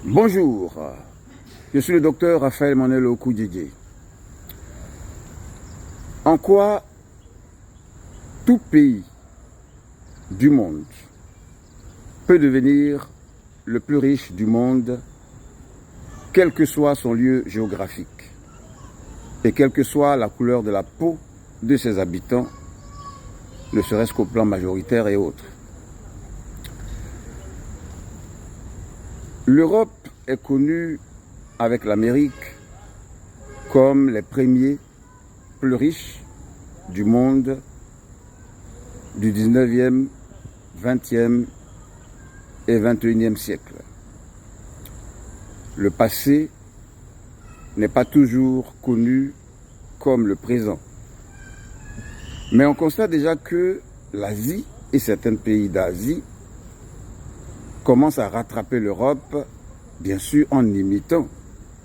Bonjour, je suis le docteur Raphaël Manuel Okoudjidji. En quoi tout pays du monde peut devenir le plus riche du monde, quel que soit son lieu géographique et quelle que soit la couleur de la peau de ses habitants, ne serait-ce qu'au plan majoritaire et autres. L'Europe est connue avec l'Amérique comme les premiers plus riches du monde du 19e, 20e et 21e siècle. Le passé n'est pas toujours connu comme le présent. Mais on constate déjà que l'Asie et certains pays d'Asie commence à rattraper l'Europe, bien sûr en imitant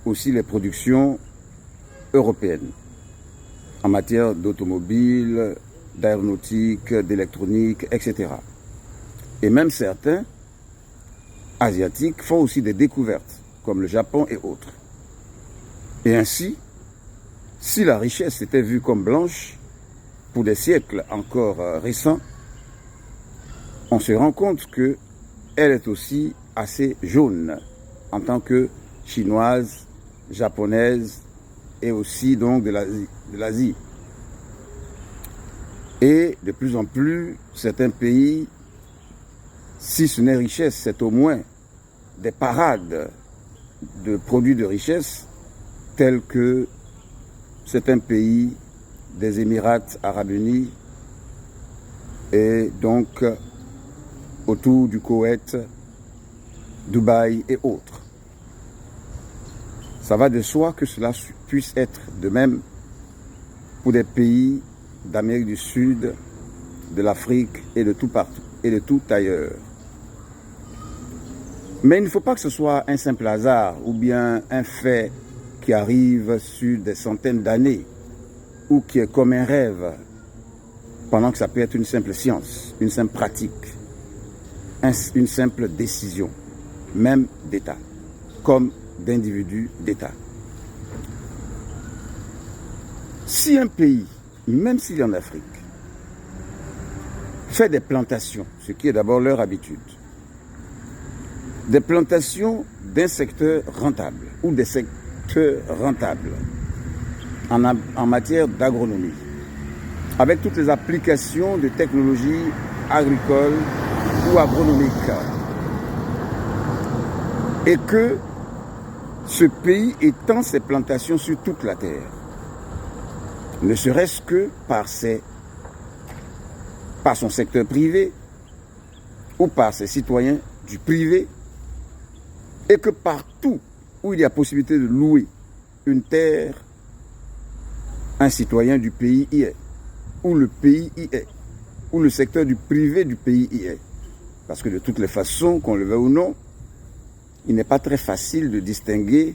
aussi les productions européennes en matière d'automobile, d'aéronautique, d'électronique, etc. Et même certains asiatiques font aussi des découvertes, comme le Japon et autres. Et ainsi, si la richesse était vue comme blanche pour des siècles encore récents, on se rend compte que elle est aussi assez jaune en tant que chinoise, japonaise et aussi donc de l'Asie. Et de plus en plus, certains pays, si ce n'est richesse, c'est au moins des parades de produits de richesse tels que certains pays des Émirats arabes unis et donc autour du Koweït, Dubaï et autres. Ça va de soi que cela puisse être de même pour des pays d'Amérique du Sud, de l'Afrique et de tout partout, et de tout ailleurs. Mais il ne faut pas que ce soit un simple hasard ou bien un fait qui arrive sur des centaines d'années ou qui est comme un rêve, pendant que ça peut être une simple science, une simple pratique, une simple décision, même d'État, comme d'individus d'État. Si un pays, même s'il est en Afrique, fait des plantations, ce qui est d'abord leur habitude, des plantations d'un secteur rentable ou des secteurs rentables en matière d'agronomie, avec toutes les applications de technologies agricoles ou agronomiques, et que ce pays étend ses plantations sur toute la terre, ne serait-ce que par son secteur privé ou par ses citoyens du privé, et que partout où il y a possibilité de louer une terre, un citoyen du pays y est, ou le pays y est, ou le secteur du privé du pays y est. Parce que de toutes les façons, qu'on le veuille ou non, il n'est pas très facile de distinguer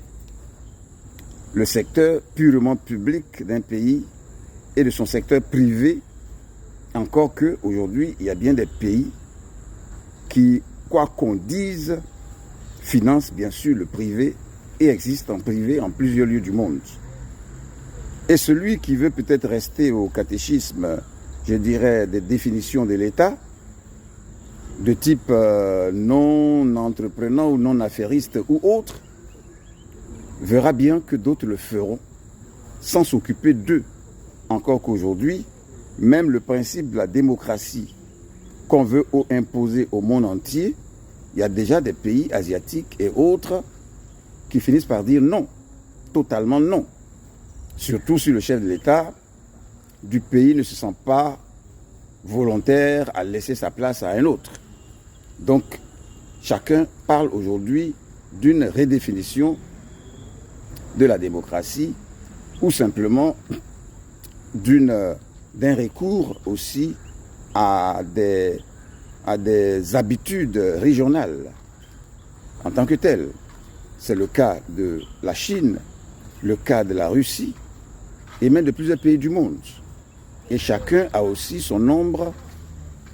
le secteur purement public d'un pays et de son secteur privé, encore qu'aujourd'hui, il y a bien des pays qui, quoi qu'on dise, financent bien sûr le privé et existent en privé en plusieurs lieux du monde. Et celui qui veut peut-être rester au catéchisme, je dirais, des définitions de l'État, de type non-entreprenant ou non-affairiste ou autre, verra bien que d'autres le feront sans s'occuper d'eux. Encore qu'aujourd'hui, même le principe de la démocratie qu'on veut imposer au monde entier, il y a déjà des pays asiatiques et autres qui finissent par dire non, totalement non. Surtout si le chef de l'État du pays ne se sent pas volontaire à laisser sa place à un autre. Donc, chacun parle aujourd'hui d'une redéfinition de la démocratie ou simplement d'un recours aussi à des habitudes régionales en tant que telles. C'est le cas de la Chine, le cas de la Russie et même de plusieurs pays du monde. Et chacun a aussi son nombre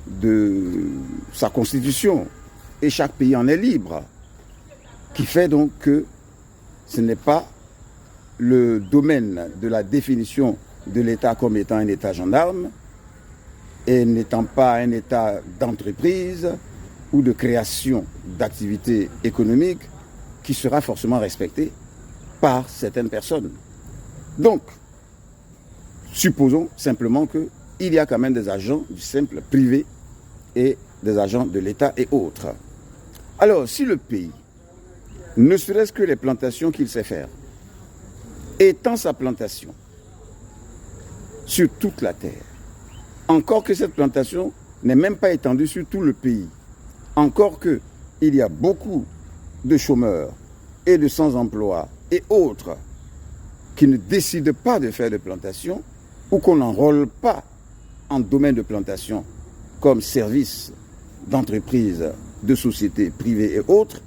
de sa constitution. Et chaque pays en est libre. qui fait donc que ce n'est pas le domaine de la définition de l'État comme étant un État gendarme et n'étant pas un État d'entreprise ou de création d'activités économiques qui sera forcément respecté par certaines personnes. Donc, supposons simplement qu'il y a quand même des agents du simple privé et des agents de l'État et autres. Alors, si le pays, ne serait-ce que les plantations qu'il sait faire, étend sa plantation sur toute la terre, encore que cette plantation n'est même pas étendue sur tout le pays, encore qu'il y a beaucoup de chômeurs et de sans-emploi et autres qui ne décident pas de faire de plantation ou qu'on n'enrôle pas en domaine de plantation comme service d'entreprise, de sociétés privées et autres,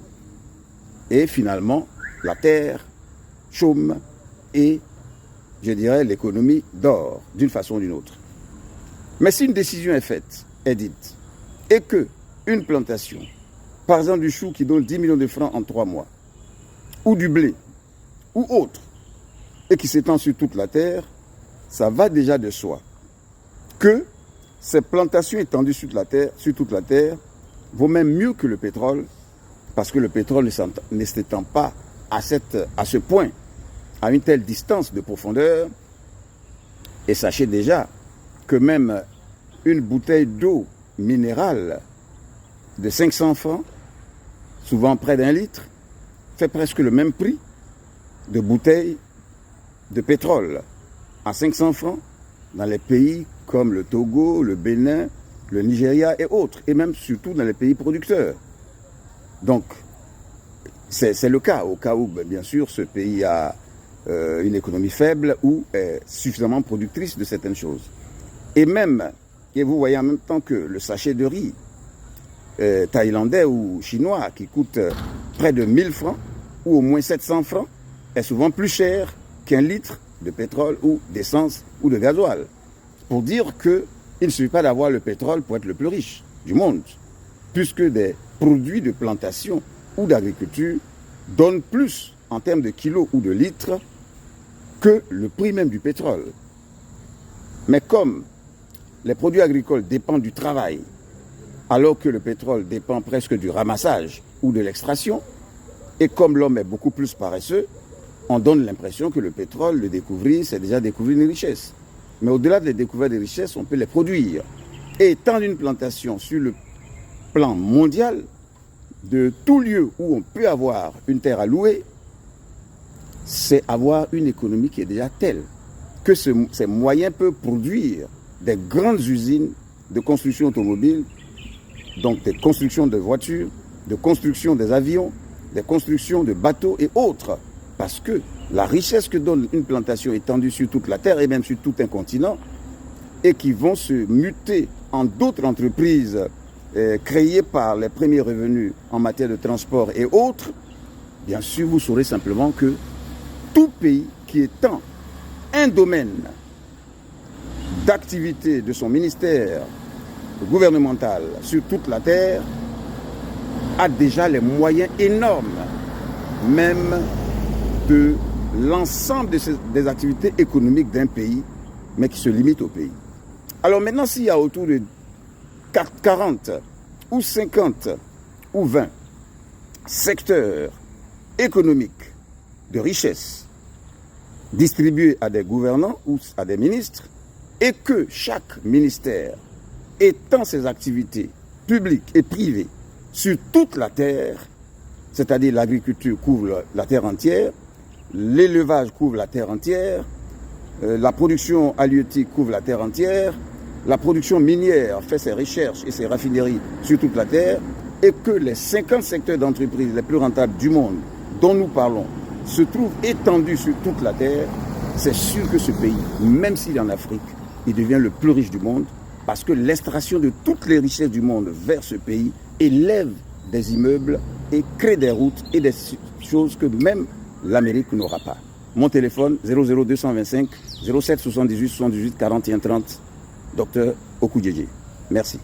et finalement la terre chôme et, je dirais, l'économie dort d'une façon ou d'une autre. Mais si une décision est faite, est dite, et que une plantation, par exemple du chou qui donne 10 millions de francs en 3 mois, ou du blé, ou autre, et qui s'étend sur toute la terre, ça va déjà de soi que ces plantations étendues sur toute la terre vaut même mieux que le pétrole, parce que le pétrole ne s'étend pas à ce point, à une telle distance de profondeur. Et sachez déjà que même une bouteille d'eau minérale de 500 francs, souvent près d'1 litre, fait presque le même prix de bouteilles de pétrole à 500 francs dans les pays comme le Togo, le Bénin, le Nigeria et autres, et même surtout dans les pays producteurs. Donc, c'est le cas, au cas où, bien sûr, ce pays a une économie faible ou est suffisamment productrice de certaines choses. Et même, et vous voyez en même temps que le sachet de riz thaïlandais ou chinois qui coûte près de 1000 francs ou au moins 700 francs est souvent plus cher qu'1 litre de pétrole ou d'essence ou de gasoil. Pour dire qu'il ne suffit pas d'avoir le pétrole pour être le plus riche du monde, puisque des produits de plantation ou d'agriculture donnent plus en termes de kilos ou de litres que le prix même du pétrole. Mais comme les produits agricoles dépendent du travail, alors que le pétrole dépend presque du ramassage ou de l'extraction, et comme l'homme est beaucoup plus paresseux, on donne l'impression que le pétrole, le découvrir, c'est déjà découvrir une richesse. Mais au-delà de découvrir des richesses, on peut les produire. Et étendre une plantation sur le plan mondial, de tout lieu où on peut avoir une terre à louer, c'est avoir une économie qui est déjà telle que ces moyens peuvent produire des grandes usines de construction automobile, donc des constructions de voitures, de construction des avions, des constructions de bateaux et autres. Parce que la richesse que donne une plantation étendue sur toute la terre et même sur tout un continent, et qui vont se muter en d'autres entreprises créées par les premiers revenus en matière de transport et autres, bien sûr, vous saurez simplement que tout pays qui étend un domaine d'activité de son ministère gouvernemental sur toute la terre a déjà les moyens énormes, même de l'ensemble des activités économiques d'un pays, mais qui se limitent au pays. Alors maintenant, s'il y a autour de 40 ou 50 ou 20 secteurs économiques de richesse distribués à des gouvernants ou à des ministres, et que chaque ministère étend ses activités publiques et privées sur toute la terre, c'est-à-dire l'agriculture couvre la terre entière, l'élevage couvre la terre entière, la production halieutique couvre la terre entière, la production minière fait ses recherches et ses raffineries sur toute la terre, et que les 50 secteurs d'entreprise les plus rentables du monde dont nous parlons se trouvent étendus sur toute la terre, c'est sûr que ce pays, même s'il est en Afrique, il devient le plus riche du monde, parce que l'extraction de toutes les richesses du monde vers ce pays élève des immeubles et crée des routes et des choses que même l'Amérique n'aura pas. Mon téléphone 00225 07 78 78 41 30, Dr Okudjeje. Merci.